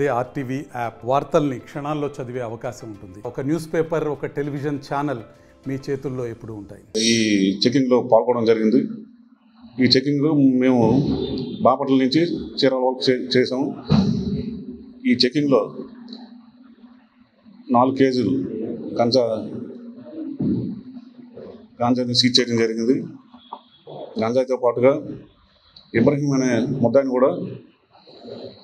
అదే RTV app వార్తల్ని క్షణాల్లో చదివే అవకాశం ఉంటుంది. ఒక న్యూస్ పేపర్, ఒక టెలివిజన్ ఛానల్ మీ చేతుల్లో ఎప్పుడూ ఉంటాయి. ఈ చెకింగ్లో పాల్గొనడం జరిగింది. ఈ చెకింగ్లో మేము బాపట్ల నుంచి చీరాల వరకు చేసాము. ఈ చెకింగ్లో 4 కేజీలు గాంజాని సీజ్ చేయడం జరిగింది. గాంజాయితో పాటుగా ఇబ్రహీం అనే ముద్దాయిని కూడా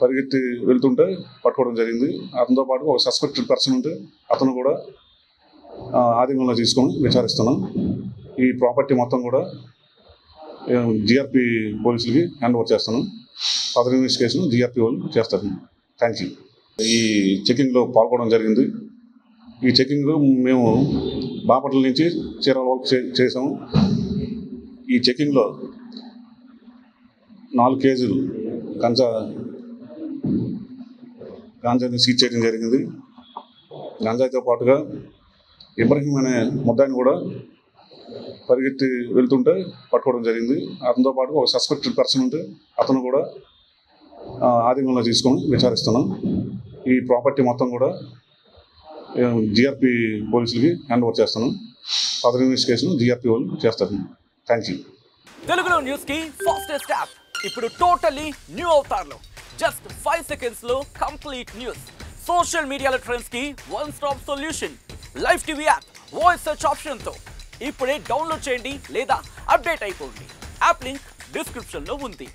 పరిగెత్తి వెళ్తుంటే పట్టుకోవడం జరిగింది. అతనితో పాటు ఒక సస్పెక్టెడ్ పర్సన్ ఉంటే అతను కూడా ఆధీనంలో తీసుకొని విచారిస్తున్నాం. ఈ ప్రాపర్టీ మొత్తం కూడా జిఆర్పి పోలీసులకి హ్యాండ్ ఓవర్ చేస్తున్నాం. ఫర్దర్ ఇన్వెస్టిగేషన్ జిఆర్పి వాళ్ళు చేస్తారు. Thank you. ఈ చెకింగ్లో పాల్గొనడం జరిగింది. ఈ చెకింగ్లో మేము బాపట్ల నుంచి చీరాల వరకు చేసాము. ఈ చెకింగ్లో 4 కేజీలు గాంజాని సీజ్ చేయడం జరిగింది. గాంజాయితో పాటుగా ఇబ్రహీం అనే ముద్దాయిని కూడా పరిగెత్తి వెళ్తుంటే పట్టుకోవడం జరిగింది. అతనితో పాటు ఒక సస్పెక్టెడ్ పర్సన్ ఉంటే అతను కూడా ఆధీనంలో తీసుకొని విచారిస్తున్నాం. ఈ ప్రాపర్టీ మొత్తం కూడా జిఆర్పి పోలీసులకి హ్యాండ్ ఓవర్ చేస్తున్నాం. ఫర్దర్ ఇన్వెస్టిగేషన్ జిఆర్పి వాళ్ళు చేస్తారు. Thank you. తెలుగులో న్యూస్ కి ఫాస్టెస్ట్ యాప్ ఇప్పుడు టోటలీ న్యూ అవతార్లో జస్ట్ 5 seconds లో కంప్లీట్ న్యూస్. సోషల్ మీడియాలో ట్రెండ్స్ కి one stop solution. Live TV app voice search option తో ఇప్పుడే డౌన్లోడ్ చేయండి లేదా అప్డేట్ అయిపోండి. యాప్ లింక్ డిస్క్రిప్షన్ లో ఉంది.